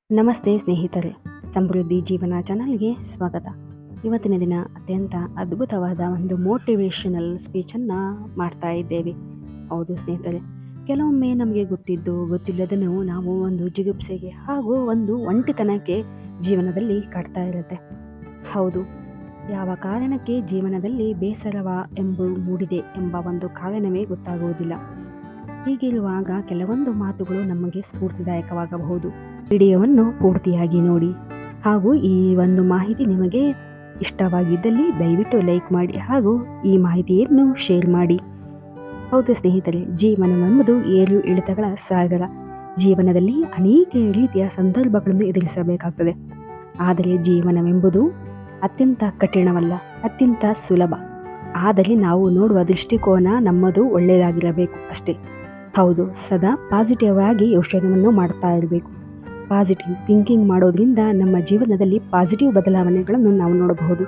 ನಮಸ್ತೆ ಸ್ನೇಹಿತರೆ, ಸಮೃದ್ಧಿ ಜೀವನ ಚಾನಲ್ಗೆ ಸ್ವಾಗತ. ಇವತ್ತಿನ ದಿನ ಅತ್ಯಂತ ಅದ್ಭುತವಾದ ಒಂದು ಮೋಟಿವೇಶನಲ್ ಸ್ಪೀಚನ್ನು ಮಾಡ್ತಾ ಇದ್ದೇವೆ. ಹೌದು ಸ್ನೇಹಿತರೆ, ಕೆಲವೊಮ್ಮೆ ನಮಗೆ ಗೊತ್ತಿದ್ದು ಗೊತ್ತಿಲ್ಲದನ್ನು ನಾವು ಒಂದು ಜಿಗುಪ್ಸೆಗೆ ಹಾಗೂ ಒಂದು ಒಂಟಿತನಕ್ಕೆ ಜೀವನದಲ್ಲಿ ಕಟ್ತಾ ಇರುತ್ತೆ. ಹೌದು, ಯಾವ ಕಾರಣಕ್ಕೆ ಜೀವನದಲ್ಲಿ ಬೇಸರವ ಮೂಡಿದೆ ಎಂಬ ಒಂದು ಕಾರಣವೇ ಗೊತ್ತಾಗುವುದಿಲ್ಲ. ಹೀಗಿರುವಾಗ ಕೆಲವೊಂದು ಮಾತುಗಳು ನಮಗೆ ಸ್ಫೂರ್ತಿದಾಯಕವಾಗಬಹುದು. ವಿಡಿಯೋವನ್ನು ಪೂರ್ತಿಯಾಗಿ ನೋಡಿ ಹಾಗೂ ಈ ಒಂದು ಮಾಹಿತಿ ನಿಮಗೆ ಇಷ್ಟವಾಗಿದ್ದಲ್ಲಿ ದಯವಿಟ್ಟು ಲೈಕ್ ಮಾಡಿ ಹಾಗೂ ಈ ಮಾಹಿತಿಯನ್ನು ಶೇರ್ ಮಾಡಿ. ಹೌದು ಸ್ನೇಹಿತರೆ, ಜೀವನವೆಂಬುದು ಏರು ಇಳಿತಗಳ ಸಾಗರ. ಜೀವನದಲ್ಲಿ ಅನೇಕ ರೀತಿಯ ಸಂದರ್ಭಗಳನ್ನು ಎದುರಿಸಬೇಕಾಗ್ತದೆ. ಆದರೆ ಜೀವನವೆಂಬುದು ಅತ್ಯಂತ ಕಠಿಣವಲ್ಲ, ಅತ್ಯಂತ ಸುಲಭ. ಆದರೆ ನಾವು ನೋಡುವ ದೃಷ್ಟಿಕೋನ ನಮ್ಮದು ಒಳ್ಳೆಯದಾಗಿರಬೇಕು ಅಷ್ಟೇ. ಹೌದು, ಸದಾ ಪಾಸಿಟಿವ್ ಆಗಿ ಯೋಚನೆಯನ್ನು ಮಾಡ್ತಾ ಇರಬೇಕು. ಪಾಸಿಟಿವ್ ಥಿಂಕಿಂಗ್ ಮಾಡೋದ್ರಿಂದ ನಮ್ಮ ಜೀವನದಲ್ಲಿ ಪಾಸಿಟಿವ್ ಬದಲಾವಣೆಗಳನ್ನು ನಾವು ನೋಡಬಹುದು.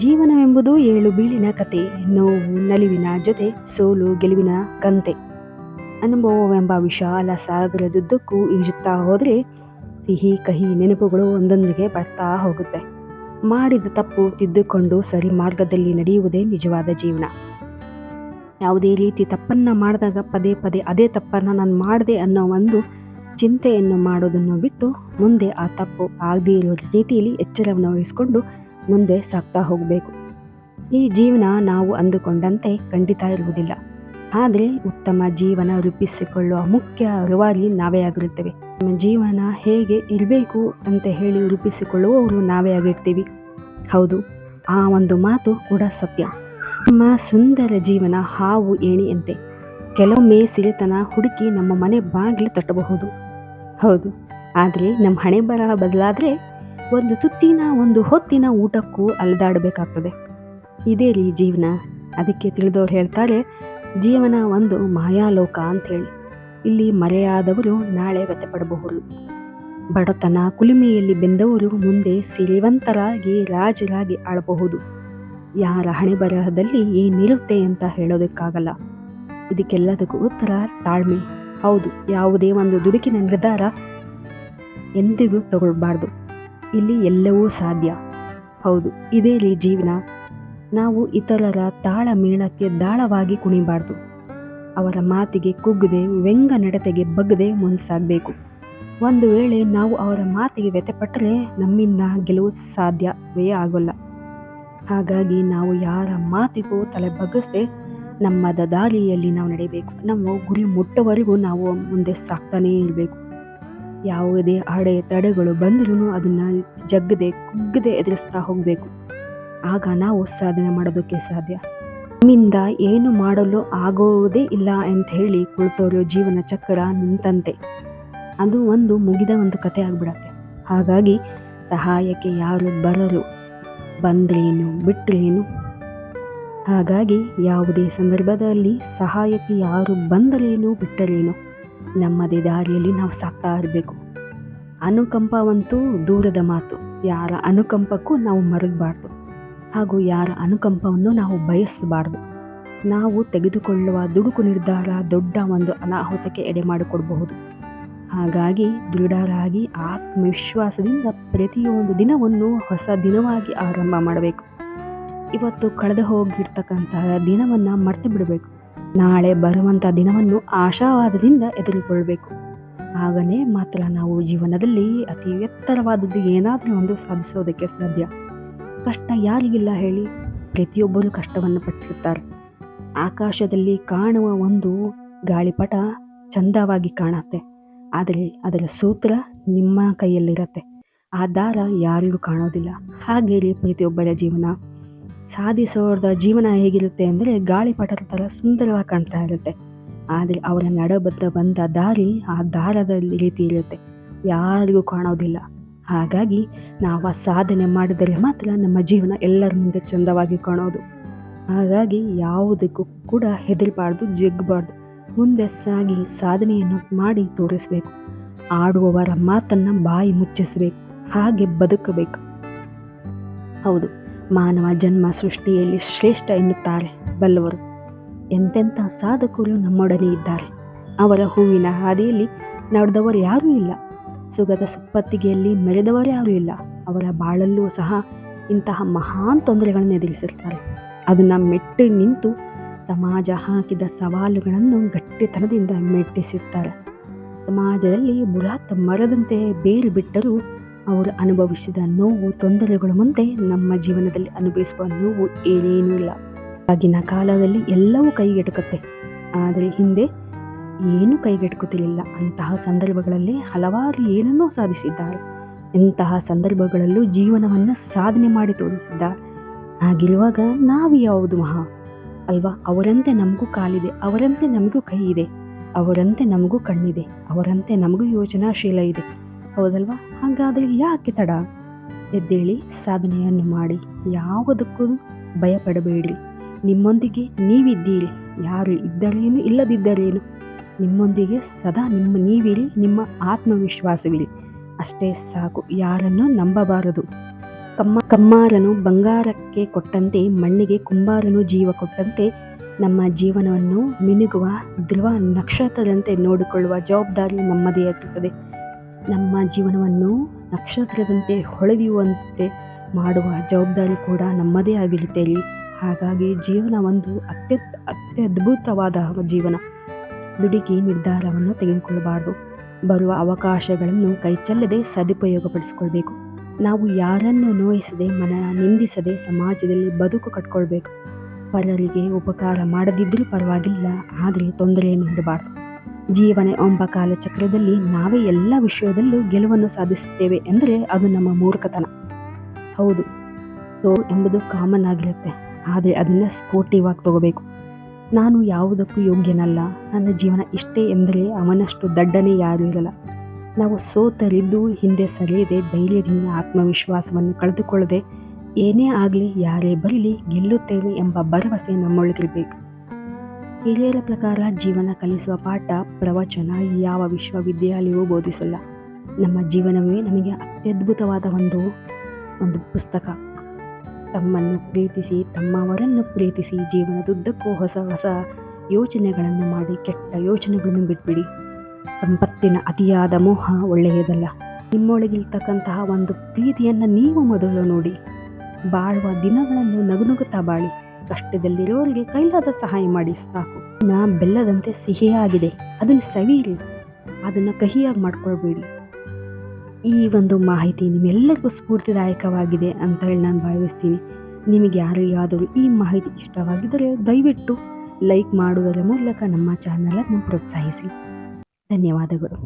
ಜೀವನವೆಂಬುದು ಏಳು ಬೀಳಿನ ಕತೆ, ನೋವು ನಲಿವಿನ ಜೊತೆ ಸೋಲು ಗೆಲುವಿನ ಕಂತೆ. ಅನುಭವವೆಂಬ ವಿಶಾಲ ಸಾಗರದುದ್ದಕ್ಕೂ ಈಜುತ್ತಾ ಹೋದರೆ ಸಿಹಿ ಕಹಿ ನೆನಪುಗಳು ಒಂದೊಂದಿಗೆ ಬರ್ತಾ ಹೋಗುತ್ತೆ. ಮಾಡಿದ ತಪ್ಪು ತಿದ್ದುಕೊಂಡು ಸರಿ ಮಾರ್ಗದಲ್ಲಿ ನಡೆಯುವುದೇ ನಿಜವಾದ ಜೀವನ. ಯಾವುದೇ ರೀತಿ ತಪ್ಪನ್ನು ಮಾಡಿದಾಗ ಪದೇ ಪದೇ ಅದೇ ತಪ್ಪನ್ನು ನಾನು ಮಾಡಿದೆ ಅನ್ನೋ ಒಂದು ಚಿಂತೆಯನ್ನು ಮಾಡೋದನ್ನು ಬಿಟ್ಟು ಮುಂದೆ ಆ ತಪ್ಪು ಆಗದೇ ಇರೋ ರೀತಿಯಲ್ಲಿ ಎಚ್ಚರವನ್ನು ವಹಿಸಿಕೊಂಡು ಮುಂದೆ ಸಾಗ್ತಾ ಹೋಗಬೇಕು. ಈ ಜೀವನ ನಾವು ಅಂದುಕೊಂಡಂತೆ ಖಂಡಿತ ಇರುವುದಿಲ್ಲ. ಆದರೆ ಉತ್ತಮ ಜೀವನ ರೂಪಿಸಿಕೊಳ್ಳುವ ಮುಖ್ಯ ರೂವಾರಿ ನಾವೇ ಆಗಿರುತ್ತೇವೆ. ನಮ್ಮ ಜೀವನ ಹೇಗೆ ಇರಬೇಕು ಅಂತ ಹೇಳಿ ರೂಪಿಸಿಕೊಳ್ಳುವವರು ನಾವೇ ಆಗಿರ್ತೀವಿ. ಹೌದು, ಆ ಒಂದು ಮಾತು ಕೂಡ ಸತ್ಯ. ನಮ್ಮ ಸುಂದರ ಜೀವನ ಹಾವು ಏಣಿಯಂತೆ. ಕೆಲವೊಮ್ಮೆ ಸಿರಿತನ ಹುಡುಕಿ ನಮ್ಮ ಮನೆ ಬಾಗಿಲು ತಟ್ಟಬಹುದು. ಹೌದು, ಆದರೆ ನಮ್ಮ ಹಣೆ ಬರಹ ಬದಲಾದರೆ ಒಂದು ತುತ್ತಿನ ಒಂದು ಹೊತ್ತಿನ ಊಟಕ್ಕೂ ಅಲೆದಾಡಬೇಕಾಗ್ತದೆ. ಇದೇ ರೀ ಜೀವನ. ಅದಕ್ಕೆ ತಿಳಿದವ್ರು ಹೇಳ್ತಾರೆ, ಜೀವನ ಒಂದು ಮಾಯಾಲೋಕ ಅಂಥೇಳಿ. ಇಲ್ಲಿ ಮರೆಯಾದವರು ನಾಳೆ ವ್ಯಥೆಪಡಬಹುದು. ಬಡತನ ಕುಲಿಮೆಯಲ್ಲಿ ಬೆಂದವರು ಮುಂದೆ ಸಿರಿವಂತರಾಗಿ ರಾಜರಾಗಿ ಆಳಬಹುದು. ಯಾರ ಹಣೆ ಬರಹದಲ್ಲಿ ಏನಿರುತ್ತೆ ಅಂತ ಹೇಳೋದಕ್ಕಾಗಲ್ಲ. ಇದಕ್ಕೆಲ್ಲದಕ್ಕೂ ಉತ್ತರ ತಾಳ್ಮೆ. ಹೌದು, ಯಾವುದೇ ಒಂದು ದುಡುಕಿನ ನಿರ್ಧಾರ ಎಂದಿಗೂ ತಗೊಳ್ಬಾರ್ದು. ಇಲ್ಲಿ ಎಲ್ಲವೂ ಸಾಧ್ಯ. ಹೌದು, ಇದೇ ರೀ ಜೀವನ. ನಾವು ಇತರರ ತಾಳ ಮೇಳಕ್ಕೆ ದಾಳವಾಗಿ ಕುಣಿಬಾರ್ದು. ಅವರ ಮಾತಿಗೆ ಕುಗ್ಗದೆ, ವ್ಯಂಗ್ಯ ನಡತೆಗೆ ಬಗ್ಗದೆ ಮುಂದೆ ಒಂದು ವೇಳೆ ನಾವು ಅವರ ಮಾತಿಗೆ ವ್ಯಥೆಪಟ್ಟರೆ ನಮ್ಮಿಂದ ಗೆಲುವು ಸಾಧ್ಯವೇ ಆಗೋಲ್ಲ. ಹಾಗಾಗಿ ನಾವು ಯಾರ ಮಾತಿಗೂ ತಲೆ ಬಗ್ಗಿಸದೆ ನಮ್ಮ ದಾರಿಯಲ್ಲಿ ನಾವು ನಡೆಯಬೇಕು. ನಮ್ಮ ಗುರಿ ಮುಟ್ಟುವರೆಗೂ ನಾವು ಮುಂದೆ ಸಾಕ್ತಾನೇ ಇರಬೇಕು. ಯಾವುದೇ ತಡೆಗಳು ಬಂದರೂ ಅದನ್ನು ಜಗ್ಗದೆ ಕುಗ್ಗದೆ ಎದುರಿಸ್ತಾ ಹೋಗಬೇಕು. ಆಗ ನಾವು ಸಾಧನೆ ಮಾಡೋದಕ್ಕೆ ಸಾಧ್ಯ. ನಮ್ಮಿಂದ ಏನು ಮಾಡಲು ಆಗೋದೇ ಇಲ್ಲ ಅಂತ ಹೇಳಿ ಕುಳಿತವರು ಜೀವನ ಚಕ್ರ ನಿಂತಂತೆ. ಅದು ಒಂದು ಮುಗಿದ ಒಂದು ಕತೆ ಆಗಿಬಿಡತ್ತೆ. ಹಾಗಾಗಿ ಸಹಾಯಕ್ಕೆ ಯಾರು ಬರಲು, ಬಂದ್ರೇನು ಬಿಟ್ಟರೇನು. ಹಾಗಾಗಿ ಯಾವುದೇ ಸಂದರ್ಭದಲ್ಲಿ ಸಹಾಯಕ್ಕೆ ಯಾರು ಬಂದರೇನು ಬಿಟ್ಟರೇನು, ನಮ್ಮದೇ ದಾರಿಯಲ್ಲಿ ನಾವು ಸಾಕ್ತಾ ಇರಬೇಕು. ಅನುಕಂಪವಂತೂ ದೂರದ ಮಾತು. ಯಾರ ಅನುಕಂಪಕ್ಕೂ ನಾವು ಮರಗಬಾರ್ದು ಹಾಗೂ ಯಾರ ಅನುಕಂಪವನ್ನು ನಾವು ಬಯಸಬಾರ್ದು. ನಾವು ತೆಗೆದುಕೊಳ್ಳುವ ದುಡುಕು ನಿರ್ಧಾರ ದೊಡ್ಡ ಒಂದು ಅನಾಹುತಕ್ಕೆ ಎಡೆ ಮಾಡಿಕೊಡಬಹುದು. ಹಾಗಾಗಿ ದೃಢರಾಗಿ ಆತ್ಮವಿಶ್ವಾಸದಿಂದ ಪ್ರತಿಯೊಂದು ದಿನವನ್ನು ಹೊಸ ದಿನವಾಗಿ ಆರಂಭ ಮಾಡಬೇಕು. ಇವತ್ತು ಕಳೆದು ಹೋಗಿರ್ತಕ್ಕಂತಹ ದಿನವನ್ನು ಮರೆತು ಬಿಡಬೇಕು. ನಾಳೆ ಬರುವಂಥ ದಿನವನ್ನು ಆಶಾವಾದದಿಂದ ಎದುರುಗೊಳ್ಳಬೇಕು. ಆಗನೇ ಮಾತ್ರ ನಾವು ಜೀವನದಲ್ಲಿ ಅತಿ ಎತ್ತರವಾದದ್ದು ಏನಾದರೂ ಒಂದು ಸಾಧಿಸೋದಕ್ಕೆ ಸಾಧ್ಯ. ಕಷ್ಟ ಯಾರಿಗಿಲ್ಲ ಹೇಳಿ? ಪ್ರತಿಯೊಬ್ಬರು ಕಷ್ಟವನ್ನು ಪಟ್ಟಿರ್ತಾರೆ. ಆಕಾಶದಲ್ಲಿ ಕಾಣುವ ಒಂದು ಗಾಳಿಪಟ ಚಂದವಾಗಿ ಕಾಣುತ್ತೆ, ಆದರೆ ಅದರ ಸೂತ್ರ ನಿಮ್ಮ ಕೈಯಲ್ಲಿರುತ್ತೆ. ಆ ದಾರ ಯಾರಿಗೂ ಕಾಣೋದಿಲ್ಲ. ಹಾಗೆ ಪ್ರತಿಯೊಬ್ಬರ ಜೀವನ. ಸಾಧಿಸೋದ ಜೀವನ ಹೇಗಿರುತ್ತೆ ಅಂದರೆ ಗಾಳಿಪಟದ ಥರ ಸುಂದರವಾಗಿ ಕಾಣ್ತಾ ಇರುತ್ತೆ. ಆದರೆ ಅವರ ಬಂದ ದಾರಿ ಆ ದಾರದ ರೀತಿ ಇರುತ್ತೆ, ಯಾರಿಗೂ ಕಾಣೋದಿಲ್ಲ. ಹಾಗಾಗಿ ನಾವು ಆ ಸಾಧನೆ ಮಾಡಿದರೆ ಮಾತ್ರ ನಮ್ಮ ಜೀವನ ಎಲ್ಲರ ಮುಂದೆ ಚಂದವಾಗಿ ಕಾಣೋದು. ಹಾಗಾಗಿ ಯಾವುದಕ್ಕೂ ಕೂಡ ಹೆದರಬಾರ್ದು, ಜಗ್ಗಬಾರ್ದು. ಮುಂದೆ ಸಾಗಿ ಸಾಧನೆಯನ್ನು ಮಾಡಿ ತೋರಿಸಬೇಕು. ಆಡುವವರ ಮಾತನ್ನು ಬಾಯಿ ಮುಚ್ಚಿಸಬೇಕು, ಹಾಗೆ ಬದುಕಬೇಕು. ಹೌದು, ಮಾನವ ಜನ್ಮ ಸೃಷ್ಟಿಯಲ್ಲಿ ಶ್ರೇಷ್ಠ ಎನ್ನುತ್ತಾರೆ ಬಲ್ಲವರು. ಎಂತೆಂಥ ಸಾಧಕರು ನಮ್ಮೊಡನೆ ಇದ್ದಾರೆ. ಅವರ ಹೂವಿನ ಹಾದಿಯಲ್ಲಿ ನಡೆದವರು ಯಾರೂ ಇಲ್ಲ. ಸುಗದ ಸುಪ್ಪತ್ತಿಗೆಯಲ್ಲಿ ಮೆರೆದವರೇ ಯಾರೂ ಇಲ್ಲ. ಅವರ ಬಾಳಲ್ಲೂ ಸಹ ಇಂತಹ ಮಹಾನ್ ತೊಂದರೆಗಳನ್ನು ಎದುರಿಸಿರ್ತಾರೆ. ಅದನ್ನು ಮೆಟ್ಟಿ ನಿಂತು ಸಮಾಜ ಹಾಕಿದ ಸವಾಲುಗಳನ್ನು ಗಟ್ಟಿತನದಿಂದ ಮೆಟ್ಟಿಸಿರ್ತಾರೆ. ಸಮಾಜದಲ್ಲಿ ಬೃಹತ್ ಮರದಂತೆ ಬೇರು ಬಿಟ್ಟರೂ ಅವರು ಅನುಭವಿಸಿದ ನೋವು ತೊಂದರೆಗಳ ಮುಂದೆ ನಮ್ಮ ಜೀವನದಲ್ಲಿ ಅನುಭವಿಸುವ ನೋವು ಏನೇನೂ ಇಲ್ಲ. ಆಗಿನ ಕಾಲದಲ್ಲಿ ಎಲ್ಲವೂ ಕೈಗೆಟುಕುತ್ತೆ, ಆದರೆ ಹಿಂದೆ ಏನೂ ಕೈಗೆಟುಕುತ್ತಿರಲಿಲ್ಲ. ಅಂತಹ ಸಂದರ್ಭಗಳಲ್ಲಿ ಹಲವಾರು ಏನನ್ನೋ ಸಾಧಿಸಿದ್ದಾರೆ. ಇಂತಹ ಸಂದರ್ಭಗಳಲ್ಲೂ ಜೀವನವನ್ನು ಸಾಧನೆ ಮಾಡಿ ತೋರಿಸಿದ್ದಾರೆ. ಹಾಗಿರುವಾಗ ನಾವು ಯಾವುದು ಮಹಾ ಅಲ್ವಾ? ಅವರಂತೆ ನಮಗೂ ಕಾಲಿದೆ, ಅವರಂತೆ ನಮಗೂ ಕೈ ಇದೆ, ಅವರಂತೆ ನಮಗೂ ಕಣ್ಣಿದೆ, ಅವರಂತೆ ನಮಗೂ ಯೋಚನಾಶೀಲ ಇದೆ, ಹೌದಲ್ವಾ? ಹಾಗಾದರೆ ಯಾಕೆ ತಡ? ಎದ್ದೇಳಿ ಸಾಧನೆಯನ್ನು ಮಾಡಿ. ಯಾವುದಕ್ಕೂ ಭಯಪಡಬೇಡಿ. ನಿಮ್ಮೊಂದಿಗೆ ನೀವಿದ್ದೀರಿ. ಯಾರು ಇದ್ದರೇನು ಇಲ್ಲದಿದ್ದರೇನು, ನಿಮ್ಮೊಂದಿಗೆ ಸದಾ ನೀವಿರಿ. ನಿಮ್ಮ ಆತ್ಮವಿಶ್ವಾಸವಿರಿ, ಅಷ್ಟೇ ಸಾಕು. ಯಾರನ್ನು ನಂಬಬಾರದು. ಕಮ್ಮಾರನು ಬಂಗಾರಕ್ಕೆ ಕೊಟ್ಟಂತೆ, ಮಣ್ಣಿಗೆ ಕುಂಬಾರನು ಜೀವ ಕೊಟ್ಟಂತೆ, ನಮ್ಮ ಜೀವನವನ್ನು ಮಿನುಗುವ ಧ್ರುವ ನಕ್ಷತ್ರದಂತೆ ನೋಡಿಕೊಳ್ಳುವ ಜವಾಬ್ದಾರಿ ನಮ್ಮದೇ ಆಗಿರುತ್ತದೆ. ನಮ್ಮ ಜೀವನವನ್ನು ನಕ್ಷತ್ರದಂತೆ ಹೊಳೆಯುವಂತೆ ಮಾಡುವ ಜವಾಬ್ದಾರಿ ಕೂಡ ನಮ್ಮದೇ ಆಗಿರುತ್ತೆ. ಹಾಗಾಗಿ ಜೀವನ ಒಂದು ಅತ್ಯದ್ಭುತವಾದ ಜೀವನ. ದುಡುಕಿ ನಿರ್ಧಾರವನ್ನು ತೆಗೆದುಕೊಳ್ಳಬಾರದು. ಬರುವ ಅವಕಾಶಗಳನ್ನು ಕೈಚೆಲ್ಲದೆ ಸದುಪಯೋಗಪಡಿಸಿಕೊಳ್ಬೇಕು. ನಾವು ಯಾರನ್ನು ನೋಯಿಸದೆ, ನಿಂದಿಸದೆ ಸಮಾಜದಲ್ಲಿ ಬದುಕು ಕಟ್ಕೊಳ್ಬೇಕು. ಪರರಿಗೆ ಉಪಕಾರ ಮಾಡದಿದ್ದರೂ ಪರವಾಗಿಲ್ಲ, ಆದರೆ ತೊಂದರೆಯನ್ನು ನೀಡಬಾರ್ದು. ಜೀವನ ಎಂಬ ಕಾಲಚಕ್ರದಲ್ಲಿ ನಾವೇ ಎಲ್ಲ ವಿಷಯದಲ್ಲೂ ಗೆಲುವನ್ನು ಸಾಧಿಸುತ್ತೇವೆ ಎಂದರೆ ಅದು ನಮ್ಮ ಮೂರ್ಖತನ. ಹೌದು, ಎಂಬುದು ಕಾಮನ್ ಆಗಿರುತ್ತೆ, ಆದರೆ ಅದನ್ನು ಸ್ಪೋರ್ಟಿವ್ ಆಗಿ ತಗೋಬೇಕು. ನಾನು ಯಾವುದಕ್ಕೂ ಯೋಗ್ಯನಲ್ಲ, ನನ್ನ ಜೀವನ ಇಷ್ಟೇ ಎಂದರೆ ಅವನಷ್ಟು ದಡ್ಡನೇ ಯಾರೂ ಇರಲ್ಲ. ನಾವು ಸೋತರಿದ್ದು ಹಿಂದೆ ಸರಿಯದೆ ಧೈರ್ಯದಿಂದ ಆತ್ಮವಿಶ್ವಾಸವನ್ನು ಕಳೆದುಕೊಳ್ಳದೆ, ಏನೇ ಆಗಲಿ ಯಾರೇ ಬರಲಿ ಗೆಲ್ಲುತ್ತೇನೆ ಎಂಬ ಭರವಸೆ ನಮ್ಮೊಳಗಿರಬೇಕು. ಹಿರಿಯರ ಪ್ರಕಾರ ಜೀವನ ಕಲಿಸುವ ಪಾಠ ಪ್ರವಚನ ಯಾವ ವಿಶ್ವವಿದ್ಯಾಲಯವೂ ಬೋಧಿಸಲ್ಲ. ನಮ್ಮ ಜೀವನವೇ ನಮಗೆ ಅತ್ಯದ್ಭುತವಾದ ಒಂದು ಪುಸ್ತಕ. ತಮ್ಮನ್ನು ಪ್ರೀತಿಸಿ, ತಮ್ಮವರನ್ನು ಪ್ರೀತಿಸಿ, ಜೀವನದುದ್ದಕ್ಕೂ ಹೊಸ ಹೊಸ ಯೋಚನೆಗಳನ್ನು ಮಾಡಿ ಕೆಟ್ಟ ಯೋಚನೆಗಳನ್ನು ಬಿಟ್ಬಿಡಿ. ಸಂಪತ್ತಿನ ಅತಿಯಾದ ಮೋಹ ಒಳ್ಳೆಯದಲ್ಲ. ನಿಮ್ಮೊಳಗಿರ್ತಕ್ಕಂತಹ ಒಂದು ಪ್ರೀತಿಯನ್ನು ನೀವು ಮೊದಲು ನೋಡಿ. ಬಾಳುವ ದಿನಗಳನ್ನು ನಗುನಗುತ್ತಾ ಬಾಳಿ. ಕಷ್ಟದಲ್ಲಿರೋರಿಗೆ ಕೈಲಾದ ಸಹಾಯ ಮಾಡಿ ಸಾಕು. ಬೆಲ್ಲದಂತೆ ಸಿಹಿಯಾಗಿದೆ, ಅದನ್ನು ಸವಿಯಿರಿ, ಅದನ್ನು ಕಹಿಯಾಗಿ ಮಾಡ್ಕೊಳ್ಬೇಡಿ. ಈ ಒಂದು ಮಾಹಿತಿ ನಿಮ್ಮೆಲ್ಲರಿಗೂ ಸ್ಫೂರ್ತಿದಾಯಕವಾಗಿದೆ ಅಂತ ಹೇಳಿ ನಾನು ಭಾವಿಸ್ತೀನಿ. ನಿಮಗೆ ಯಾರಿಗಾದರೂ ಈ ಮಾಹಿತಿ ಇಷ್ಟವಾಗಿದ್ದರೆ ದಯವಿಟ್ಟು ಲೈಕ್ ಮಾಡುವುದರ ಮೂಲಕ ನಮ್ಮ ಚಾನಲನ್ನು ಪ್ರೋತ್ಸಾಹಿಸಿ. ಧನ್ಯವಾದಗಳು.